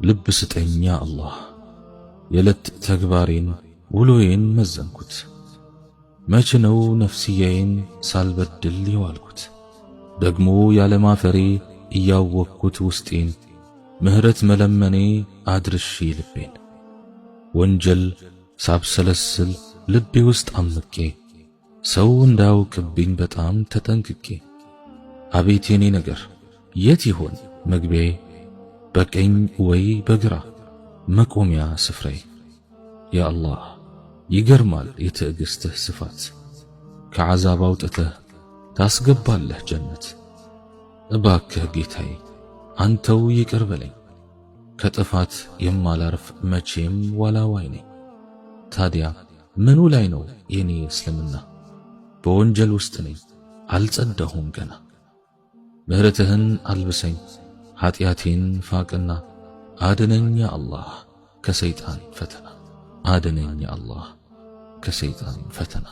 ልብ ስጠኝ ያ አላህ የዕለት ተግባሬን ውሎዬን መዘንኩት። መች ነው ነፍስያዬን ሳልበድል የዋልኩት? ደግሞ ያለማፈሬ እያወቅኩት ውስጤን ምህረት መለመኔ አድርሼ ልቤን ወንጀል ሳብሰለስል ልቤ ውስጥ አምቄ ሰው እንዳያውቅብኝ በጣም ተጠንቅቄ አቤት የኔ ነገር የት ይሆን መግቢያዬ? በቀኝ ወይ በግራ መቆሚያ ስፍራዬ? ያ አላህ ይገርማል የትዕግሥትህ ስፋት፣ ከዓዛብ አውጥተህ ታስገባለህ ጀነት። እባክህ ጌታዬ አንተው ይቅር በለኝ፣ ከጥፋት የማላርፍ መቼም ዋላዋይ ነኝ። ታዲያ ምኑ ላይ ነው የኔ እስልምና? በወንጀል ውስጥ ነኝ አልጸዳሁም ገና። ምህረትህን አልብሰኝ ኃጢአቴን ፋቅና አድነኝ ያ አላህ ከሰይጣን ፈተና። አድነኝ ያ አላህ ከሰይጣን ፈተና።